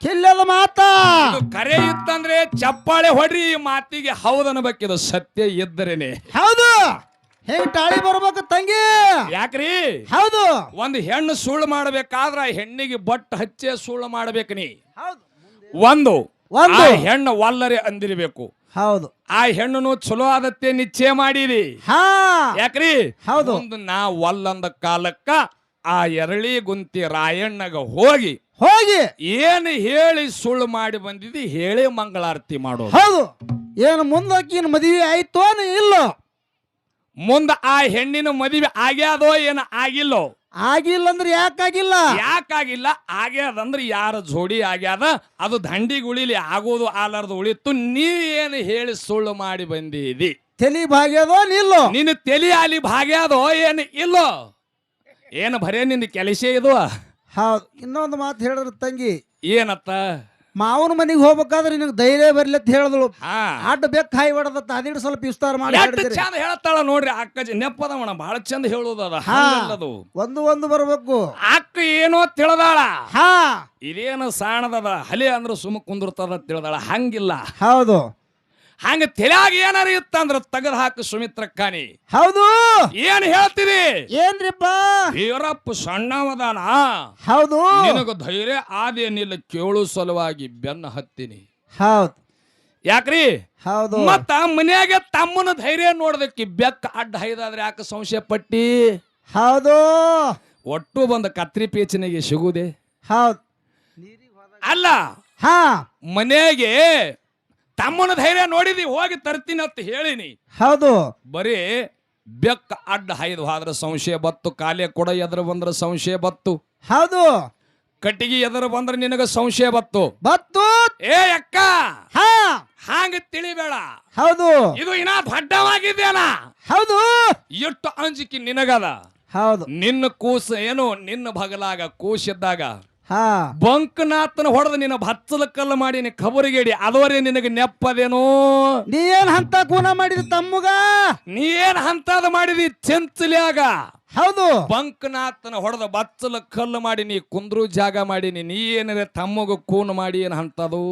ಕಿಲ್ಲದ ಮಾತ ಇದು ಕರೆ ಇತ್ತಂದ್ರೆ ಚಪ್ಪಾಳೆ ಹೊಡ್ರಿ ಈ ಮಾತಿಗೆ ಹೌದನ್ಬೇಕಿದು ಸತ್ಯ ಇದ್ದರೇನೆ ಹೌದು ಹೇಗೆ ತಾಳಿ ಬರ್ಬೇಕು ತಂಗಿ ಯಾಕ್ರಿ ಹೌದು ಒಂದು ಹೆಣ್ಣು ಸುಳ್ಳು ಮಾಡ್ಬೇಕಾದ್ರ ಹೆಣ್ಣಿಗೆ ಬಟ್ ಹಚ್ಚೆ ಸುಳ್ಳು ಮಾಡ್ಬೇಕು ನೀ ಹೌದು ಒಂದು ಒಂದು. ಆ ಹೆಣ್ಣು ವಲ್ಲರೆ ಅಂದಿರ್ಬೇಕು ಹೌದು ಆ ಹೆಣ್ಣು ಚಲೋ ಆದತ್ತೆ ನಿಶ್ಚಯ ಮಾಡಿರಿ ಹಾ ಯಾಕ್ರಿ ಹೌದು. ಒಂದು ನಾ ವಲ್ಲಂದ ಕಾಲಕ್ಕ ಆ ಎರಳಿ ಗುಂತಿ ರಾಯಣ್ಣಗ ಹೋಗಿ ಹೋಗಿ ಏನು ಹೇಳಿ ಸುಳ್ಳು ಮಾಡಿ ಬಂದಿದ್ದಿ ಹೇಳಿ ಮಂಗಳಾರತಿ ಮಾಡೋದು ಹೌದು ಏನು ಮುಂದಕ್ಕಿನ ಮದುವೆ ಆಯ್ತೋ ಇಲ್ಲೋ ಮುಂದ ಆ ಹೆಣ್ಣಿನ ಮದುವೆ ಆಗ್ಯಾದೋ ಏನು ಆಗಿಲ್ಲೋ ಆಗಿಲ್ಲ ಅಂದ್ರೆ ಯಾಕಾಗಿಲ್ಲ ಯಾಕಾಗಿಲ್ಲ ಆಗ್ಯಾದಂದ್ರೆ ಯಾರ ಜೋಡಿ ಆಗ್ಯಾದ ಅದು ದಂಡಿಗೆ ಉಳಿಲಿ ಆಗೋದು ಆಲಾರ್ದು ಉಳಿತು ನೀ ಏನು ಹೇಳಿ ಸುಳ್ಳು ಮಾಡಿ ಬಂದಿದಿ ತಲಿ ಭಾಗ್ಯದೋ ನಿಲ್ಲೋ ನಿನ್ನ ತಲಿ ಅಲ್ಲಿ ಭಾಗ್ಯಾದೋ ಏನು ಇಲ್ಲೋ ಏನು ಬರೇ ನಿಂದ ಕೆಲಸ ಇದು ಹೌದು ಇನ್ನೊಂದು ಮಾತು ಹೇಳಿದ್ರು ತಂಗಿ ಏನತ್ತ ಮಾವನ ಮನೆಗೆ ಹೋಗ್ಬೇಕಾದ್ರೆ ನಿನಗೆ ಧೈರ್ಯ ಬರ್ಲಿ ಅಂತ ಹೇಳಿದ್ಳು ಹಾ ಅಡ್ಡ ಬೆಕ್ಕ ಹಾಯಿ ಹೊಡೆದತ್ತ ಅದಿಟ್ಟು ಸ್ವಲ್ಪ ವಿಸ್ತಾರ ಮಾಡಿ ಎಷ್ಟು ಹೇಳ್ತೀರಿ. ಚಂದ ಹೇಳ್ತಾಳ ನೋಡ್ರಿ ಅಕ್ಕ ನೆಪ್ಪದವಣ ಬಹಳ ಚಂದ ಹೇಳುದದ ಹಾ. ಹಂಗಲ್ಲದು ಒಂದು ಬರ್ಬೇಕು ಅಕ್ಕ ಏನೋ ತಿಳದಾಳ ಹಾ ಇದೇನು ಸಾಣದದ ಹಲೆ ಅಂದ್ರ ಸುಮ್ಮ ಕುಂದಿರ್ತದ ತಿಳದಾಳ ಹಂಗಿಲ್ಲ ಹೌದು ಹಂಗ ತೆಲಾಗ ಏನಾರ ಇತ್ತಂದ್ರ ತೆಗೆದು ಹಾಕು ಸುಮಿತ್ರಕ್ಕಾನಿ ಹೌದು ಏನ್ ಹೇಳ್ತೀರಿ ಏನ್ರಿಪ್ಪ ವೀರಪ್ಪ ಸಣ್ಣವದಾನ ಹೌದು ನಿನಗ ಧೈರ್ಯ ಆದೇನಿಲ್ಲ ಕೇಳು ಸಲುವಾಗಿ ಬೆನ್ನ ಹತ್ತೀನಿ ಹೌದು ಯಾಕ್ರಿ ಹೌದು ಮತ್ತ ಮನ್ಯಾಗ ತಮ್ಮನ ಧೈರ್ಯ ನೋಡದಕ್ಕೆ ಬೆಕ್ಕ ಅಡ್ಡ ಹೈದಾದ್ರೆ ಯಾಕೆ ಸಂಶಯ ಪಟ್ಟಿ ಹೌದು ಒಟ್ಟು ಬಂದ ಕತ್ರಿ ಪೇಚನಿಗೆ ಸಿಗುದೆ ಹೌದು ಅಲ್ಲ ಹಾ ಮನೆಗೆ ತಮ್ಮನ ಧೈರ್ಯ ನೋಡಿದಿ ಹೋಗಿ ತರ್ತೀನಿ ಅಂತ ಹೇಳಿನಿ ಹೌದು ಬರೀ ಬೆಕ್ಕ ಅಡ್ಡ ಹೈದು ಹೋದ್ರ ಸಂಶಯ ಬತ್ತು ಕಾಲೇ ಕೊಡ ಎದ್ರ ಬಂದ್ರ ಸಂಶಯ ಬತ್ತು ಹೌದು ಕಟ್ಟಿಗೆ ಎದ್ರ ಬಂದ್ರ ನಿನಗ ಸಂಶಯ ಬತ್ತು ಬತ್ತು ಏ ಅಕ್ಕ ಹಾ ಹಾಂಗ ತಿಳಿಬೇಡ ಹೌದು ಇದು ಇನ್ನ ದೊಡ್ಡವಾಗಿದ್ದೇನ ಹೌದು ಎಷ್ಟು ಅಂಜಿಕೆ ನಿನಗದ ಹೌದು ನಿನ್ನ ಕೂಸ ಏನು ನಿನ್ನ ಬಗಲಾಗ ಕೂಸಿದ್ದಾಗ ಹಾ ಬಂಕನಾಥನ ಹೊಡೆದ ನಿನ್ನ ಹಚ್ಚಲ ಕಲ್ಲು ಮಾಡಿ ನೀ ಖಬರಿಗೇಡಿ ಅದವರೇ ನಿನಗೆ ನೆಪ್ಪದೇನೋ ನೀ ಏನ್ ಅಂತ ಕೂನ ಮಾಡಿದ ತಮ್ಮಗ ನೀ ಏನ್ ಹಂತದ ಮಾಡಿದಿ ಚೆಂಚಲ್ಯಾಗ ಹೌದು ಬಂಕನಾಥನ ಹೊಡೆದ ಬಚ್ಚಲ ಕಲ್ಲು ಮಾಡಿ ನೀ ಕುಂದ್ರು ಜಾಗ ಮಾಡೀನಿ ನೀ ಏನಾರ ತಮ್ಮಗ ಕೂನ್ ಮಾಡಿ ಏನ್ ಹಂತದು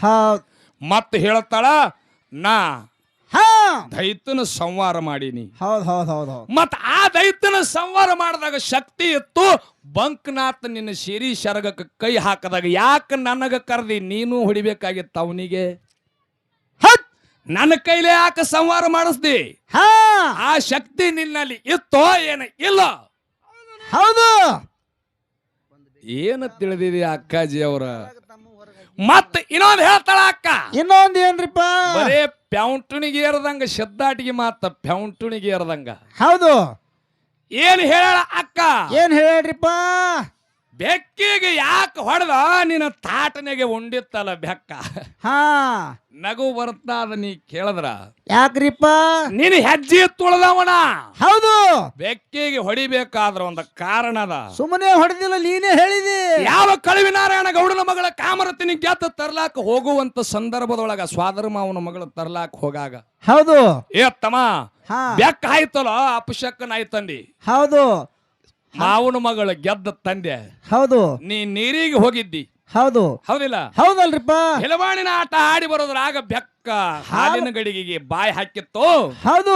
ಹೌದು ಮತ್ತ ಹೇಳ್ತಾಳ ನಾ ಹಾ ದೈತನ ಸಂವಾರ ಮಾಡೀನಿ ಹೌದು ಹೌದು ಹೌದು ಹೌದು ಮತ್ತ ಆ ದೈತನ ಸಂವಾರ ಮಾಡಿದಾಗ ಶಕ್ತಿ ಇತ್ತು ಬಂಕನಾಥ ನಿನ್ನ ಶಿರಿ ಶರಗಕ್ಕೆ ಕೈ ಹಾಕದಾಗ ಯಾಕೆ ನನಗ ಕರೆದಿ ನೀನು ಹೊಡಿಬೇಕಾಗಿತ್ತು ಅವನಿಗೆ ಹತ್ ನನ್ನ ಕೈಲೇ ಯಾಕೆ ಸಂವಾರ ಮಾಡಿಸ್ದಿ ಹಾ ಆ ಶಕ್ತಿ ನಿನ್ನಲ್ಲಿ ಇತ್ತೋ ಏನ ಇಲ್ಲ ಹೌದು ಏನು ತಿಳಿದಿದೆ ಅಕ್ಕಾಜಿ ಅವರ ಮತ್ತ ಇನ್ನೊಂದು ಹೇಳ್ತಾಳ ಅಕ್ಕ ಇನ್ನೊಂದ್ ಏನ್ರಿಪ್ಪ ಬರೇ ಪ್ಯಾಂಟುಣಿಗೆ ಏರದಂಗ ಶೆದ್ದಾಟಿಗೆ ಮಾತ ಪ್ಯಾಂಟುಣಿಗೆ ಏರದಂಗ ಹೌದು ಏನ್ ಹೇಳ ಅಕ್ಕ ಏನ್ ಹೇಳ್ರಿಪ್ಪ ಬೆಕ್ಕಿಗೆ ಯಾಕೆ ಹೊಡೆದ ನಿನ್ನ ತಾಟನೆಗೆ ಉಂಡಿತ್ತಲ್ಲ ಬೆಕ್ಕ ಹಾ ನಗು ಬರ್ತಾದ ನೀ ಕೇಳದ್ರ ಯಾಕ್ರಿಪ್ಪ ನೀನು ಹೆಜ್ಜೆ ತುಳದವನ ಹೌದು ಬೆಕ್ಕಿಗೆ ಹೊಡಿಬೇಕಾದ್ರ ಒಂದು ಕಾರಣ ಅದ ಸುಮ್ಮನೆ ಹೊಡೆದಿಲ್ಲ ನೀನೇ ಹೇಳಿದಿ ಯಾವ ಕಳುವಿನಾರಾಯಣ ಗೌಡನ ಮಗಳ ಕಾಮರತಿನಿ ಗೆತ್ತ ತರ್ಲಾಕ ಹೋಗುವಂತ ಸಂದರ್ಭದೊಳಗ ಸ್ವಾದರ ಮಾವನ ಮಗಳ ತರ್ಲಾಕ ಹೋಗಾಗ ಹೌದು ಏ ತಮ್ಮ ಹಾ ಬೆಕ್ಕ ಆಯ್ತಲ್ಲ ಅಪಶಕ್ಕನ ಆಯ್ತಂದಿ ಹೌದು ಮಾವನ ಮಗಳ ಗೆದ್ದ ತಂದೆ ಹೌದು ನೀ ನೀರಿಗೆ ಹೋಗಿದ್ದಿ ಹೌದು ಹೌದಿಲ್ಲ ಹೌದಲ್ರಿಪ್ಪ ಹೆಲವಾಣಿನ ಆಟ ಆಡಿ ಬರೋದ್ರಾಗ ಬೆಕ್ಕ ಹಾಲಿನ ಗಡಿಗೆಗೆ ಬಾಯಿ ಹಾಕಿತ್ತು ಹೌದು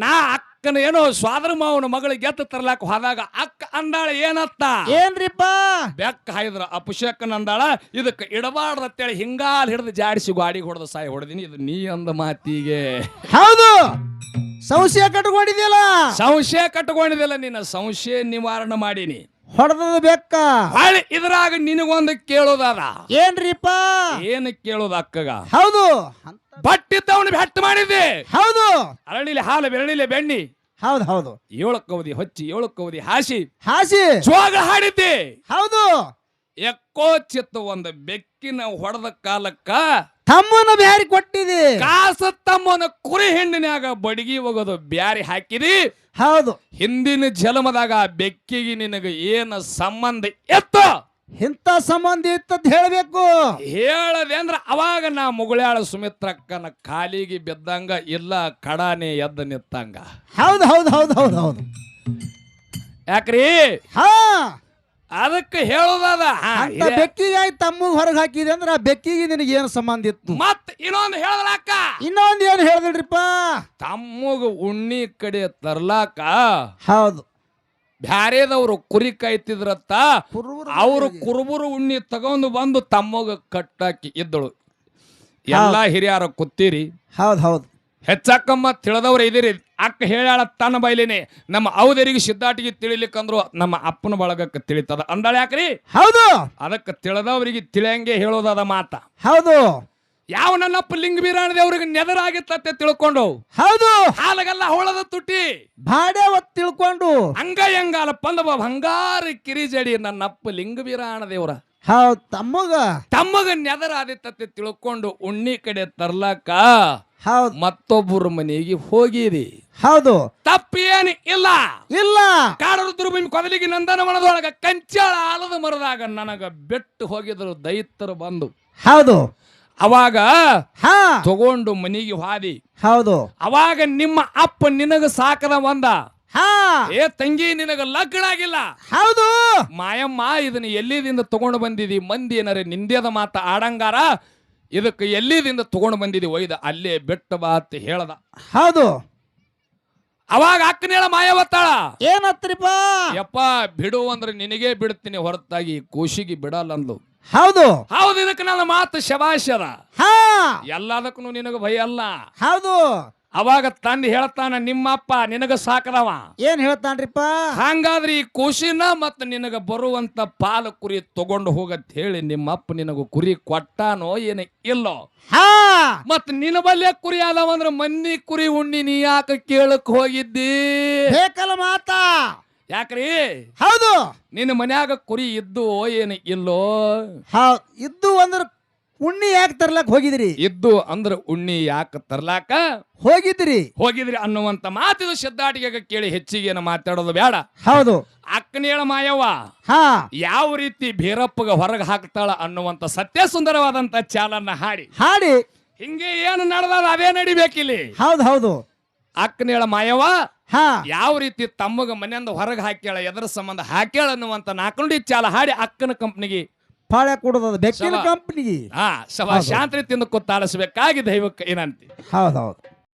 ನಾ ಅಕ್ಕನ ಏನೋ ಸ್ವಾದರ ಮಾವನ ಮಗಳಿಗೆ ಗೆತ್ತ ತರ್ಲಾಕ ಹೋದಾಗ ಅಕ್ಕ ಅಂದಾಳ ಏನತ್ತ ಏನ್ರಿಪ್ಪ ಬೆಕ್ಕ ಹಾಯ್ದ್ರ ಅಪಶಕ್ಕನ ಅಂದಾಳ ಇದಕ್ಕೆ ಇಡಬಾರ್ದತ್ತೇಳಿ ಹಿಂಗಾಲ್ ಹಿಡಿದು ಜಾಡಿಸಿ ಗಾಡಿಗೆ ಹೊಡೆದ ಸಾಯಿ ಹೊಡೆದಿನಿ ಇದು ನೀ ಅಂದ ಮಾತಿಗೆ ಹೌದು ಸಂಶಯ ಕಟ್ಕೊಂಡಿದ್ಯಲ್ಲ ಸಂಶಯ ಕಟ್ಕೊಂಡಿದ್ದಿಲ್ಲ ನಿನ್ನ ಸಂಶಯ ನಿವಾರಣೆ ಮಾಡೀನಿ ಹೊಡೆದ ಬೆಕ್ಕ ಹೊಳ್ಳಿ ಇದ್ರಾಗ ನಿನಗೊಂದು ಕೇಳೋದಾದ. ಏನ್ರಿಪ್ಪ? ಏನು ಕೇಳೋದ ಅಕ್ಕಗ? ಹೌದು. ಬಟ್ಟಿದ್ದವನು ಬೆಟ್ಟ ಮಾಡಿದ್ದೆ. ಹೌದು. ಅರಳಿಲಿ ಹಾಲು ಬೆರಳಿಲಿ ಬೆಣ್ಣಿ. ಹೌದು ಹೌದು. 7 ಕವದಿ ಹೊಚ್ಚಿ 7 ಕವದಿ ಹಾಸಿ ಹಾಸಿ ಜೋಗ ಹಾಡಿದ್ದೆ. ಹೌದು. ಎಕ್ಕೋ ಚಿತ್ತ ಒಂದು ಬೆಕ್ಕಿನ ಹೊಡೆದ ಕಾಲಕ್ಕ ತಮ್ಮನ ಬ್ಯಾರಿ ಕೊಟ್ಟಿದಿ. ಕಾಸ ತಮ್ಮನ ಕುರಿ ಹೆಣ್ಣಿನ್ಯಾಗ ಬಡಗಿ ಒಗದು ಬ್ಯಾರಿ ಹಾಕಿದಿ. ಹೌದು. ಹಿಂದಿನ ಜನ್ಮದಾಗ ಆ ಬೆಕ್ಕಿಗೆ ನಿನಗ ಏನು ಸಂಬಂಧ ಎತ್ತು? ಇಂಥ ಸಂಬಂಧ ಇತ್ತಂತ ಹೇಳ್ಬೇಕು. ಹೇಳದೆ ಅಂದ್ರ ಅವಾಗ ನಾ ಮುಗುಳ್ಯಾಳ ಸುಮಿತ್ರಕ್ಕನ ಕಾಲಿಗೆ ಬಿದ್ದಂಗ ಇಲ್ಲ ಕಡಾನೆ ಎದ್ದ ನಿತ್ತಂಗ. ಹೌದು ಹೌದು ಹೌದು ಹೌದು ಹೌದು. ಯಾಕ್ರಿ? ಹಾ, ಅದಕ್ಕೆ ಹೇಳೋದಾದ. ಬೆಕ್ಕಿಗೆ ತಮ್ಮ ಹೊರಗೆ ಹಾಕಿದೆ ಅಂದ್ರೆ ಆ ಬೆಕ್ಕಿಗೆ ನಿನಗೆ ಏನು ಸಂಬಂಧ ಇತ್ತು? ಮತ್ ಇನ್ನೊಂದು ಹೇಳಲಾಕ. ಇನ್ನೊಂದು ಏನು ಹೇಳಿದ್ರಿಪ್ಪ? ತಮ್ಮಗ ಉಣ್ಣಿ ಕಡೆ ತರ್ಲಾಕ ಹೌದು ಬ್ಯಾರೇದವ್ರು ಕುರಿ ಕಾಯ್ತಿದ್ರತ್ತ. ಅವರು ಕುರುಬರು ಉಣ್ಣಿ ತಗೊಂಡು ಬಂದು ತಮ್ಮಗ ಕಟ್ಟಾಕಿ ಇದ್ದಳು. ಎಲ್ಲಾ ಹಿರಿಯರ ಕೂತೀರಿ. ಹೌದು ಹೌದು. ಹೆಚ್ಚಕ್ಕಮ್ಮ ತಿಳಿದವ್ರು ಇದಿರಿ. ಅಕ್ಕ ಹೇಳಾಳ ತನ್ನ ಬೈಲಿನೇ. ನಮ್ಮ ಅವಧರಿಗೆ ಸಿದ್ಧಾಟಿಗೆ ತಿಳಿಲಿಕ್ಕಂದ್ರು ನಮ್ಮ ಅಪ್ಪನ ಬಳಗಕ್ಕೆ ತಿಳಿತದ ಅಂದಾಳ. ಯಾಕ್ರಿ? ಹೌದು. ಅದಕ್ಕೆ ತಿಳಿದವರಿಗೆ ತಿಳಿಯಂಗೆ ಹೇಳೋದಾದ ಮಾತ. ಹೌದು. ಯಾವ ನನ್ನಪ್ಪ ಲಿಂಗ ಬೀರಾಣದೇವ್ರಿಗೆ ನೆದರಾಗಿತ್ತತ್ತೆ ತಿಳ್ಕೊಂಡು. ಹೌದು. ಹಾಲಗೆಲ್ಲ ಹೊಳದ ತುಟಿ ಬಾಡೆ ಒತ್ತು ತಿಳ್ಕೊಂಡು ಅಂಗಯಂಗಾಲ ಪಂದವ ಬಂಗಾರ ಕಿರಿಜಡಿ ನನ್ನಪ್ಪ ಲಿಂಗ ಬೀರಾಣದೇವ್ರ ಹೌದು ತಮ್ಮಗ ನೆದರಾದಿತ್ತತ್ತೆ ತಿಳ್ಕೊಂಡು ಉಣ್ಣಿ ಕಡೆ ತರ್ಲಾಕ ಹೌದು ಮತ್ತೊಬ್ಬರ ಮನೆಗೆ ಹೋಗಿರಿ. ಹೌದು. ತಪ್ಪೇನು ಇಲ್ಲ. ಇಲ್ಲ. ಕಾಡರು ದುರ್ಬಿಮ್ ಕೊದಲಿಗೆ ನಂದನವನದೊಳಗ ಕಂಚಾಳ ಆಲದ ಮರದಾಗ ನನಗ ಬೆಟ್ಟು ಹೋಗಿದ್ರು ದೈತರು ಬಂದು. ಹೌದು. ಅವಾಗ ಹಾ ತಗೊಂಡು ಮನಿಗೆ ಹಾದಿ. ಹೌದು. ಅವಾಗ ನಿಮ್ಮ ಅಪ್ಪ ನಿನಗ ಸಾಕದ ಒಂದ. ಹಾ ಏ ತಂಗಿ ನಿನಗ ಲಗ್ನ ಆಗಿಲ್ಲ. ಹೌದು. ಮಾಯಮ್ಮ ಇದನ್ನ ಎಲ್ಲಿದಿಂದ ತಗೊಂಡು ಬಂದಿದಿ? ಮಂದಿ ಏನಾರ ನಿಂದ್ಯದ ಮಾತ ಆಡಂಗಾರ ಇದಕ್ಕೆ ಎಲ್ಲಿದಿಂದ ತಗೊಂಡು ಬಂದಿದಿ? ಒಯ್ದ ಅಲ್ಲೇ ಬೆಟ್ಟ ಬಾ ಅಂತ ಹೇಳದ. ಹೌದು. ಅವಾಗ ಅಕ್ಕನೇಳ ಮಾಯವತ್ತಾಳ. ಏನತ್ರಿಪ್ಪ? ಯಪ್ಪ ಬಿಡು ಅಂದ್ರೆ ನಿನಗೆ ಬಿಡ್ತೀನಿ ಹೊರತಾಗಿ ಕೂಸಿಗೆ ಬಿಡಲ್ಲ ಅಂದ್ಲು. ಹೌದು. ಹೌದು. ಇದಕ್ಕೆ ನನ್ನ ಮಾತು ಶಬಾಷದ. ಹಾ ಎಲ್ಲದಕ್ಕೂ ನಿನಗ ಭಯ ಅಲ್ಲ. ಹೌದು. ಅವಾಗ ತಂದು ಹೇಳ್ತಾನ ನಿಮ್ಮಪ್ಪ ನಿನಗ ಸಾಕದವ. ಏನ್ ಹೇಳ್ತಾನ್ರಿಪ್ಪ? ಹಂಗಾದ್ರೆ ಈ ಕೂಸಿನ ಮತ್ತ ನಿನಗ ಬರುವಂತ ಪಾಲ ಕುರಿ ತಗೊಂಡು ಹೋಗತ್ ಹೇಳಿ ನಿಮ್ಮಪ್ಪ ನಿನಗ ಕುರಿ ಕೊಟ್ಟಾನೋ ಏನ ಇಲ್ಲೋ? ಹಾ ಮತ್ ನಿನ್ನ ಬಲ್ಲೆ ಕುರಿ ಅದಾವಂದ್ರ ಮಂದಿ ಕುರಿ ಉಣ್ಣಿ ನೀ ಯಾಕ ಕೇಳಕ್ ಹೋಗಿದ್ದಿ? ಬೇಕಲ್ಲ ಮಾತಾ. ಯಾಕ್ರಿ? ಹೌದು. ನಿನ್ನ ಮನ್ಯಾಗ ಕುರಿ ಇದ್ದು ಏನು ಇಲ್ಲೋ? ಹೌದು. ಇದ್ದು ಅಂದ್ರ ಉಣ್ಣಿ ಯಾಕೆ ತರ್ಲಾಕ್ ಹೋಗಿದ್ರಿ? ಇದ್ದು ಅಂದ್ರ ಉಣ್ಣಿ ಯಾಕೆ ತರ್ಲಾಕ ಹೋಗಿದ್ರಿ ಅನ್ನುವಂತ ಮಾತಿದು ಸಿದ್ಧಾಟಿಗೆ ಕೇಳಿ ಹೆಚ್ಚಿಗೆ ಮಾತಾಡೋದು ಬೇಡ. ಹೌದು. ಅಕ್ಕನೇಳ ಮಾಯವ್ವ ಯಾವ ರೀತಿ ಭೀರಪ್ಪಗ ಹೊರಗೆ ಹಾಕ್ತಾಳ ಅನ್ನುವಂತ ಸತ್ಯ ಸುಂದರವಾದಂತ ಚಾಲನ್ನ ಹಾಡಿ ಹಿಂಗೆ ಏನು ನಡೆದ ಅದೇ ನಡಿಬೇಕಿಲ್ಲಿ. ಹೌದು ಹೌದು. ಅಕ್ಕನೇಳ ಮಾಯವ್ವ ಯಾವ ರೀತಿ ತಮ್ಮಗ ಮನೆಯಿಂದ ಹೊರಗೆ ಹಾಕ್ಯಾಳ, ಎದರ ಸಂಬಂಧ ಹಾಕ್ಯಾಳ ಅನ್ನುವಂತ ನಾಲ್ಕು ಚಾಲ ಹಾಡಿ ಅಕ್ಕನ ಕಂಪ್ನಿಗೆ ಪಾಳೆ ಕೊಡೋದು ಬೆಕ್ಕಿನ ಕಂಪ್ನಿಗೆ ಶಾಂತ ರೀತಿಯಿಂದ ಕೊತ್ತಾಡಿಸ್ಬೇಕಾಗಿ ದೈವಕ್ಕೆ ಏನಂತಿ. ಹೌದೌದು.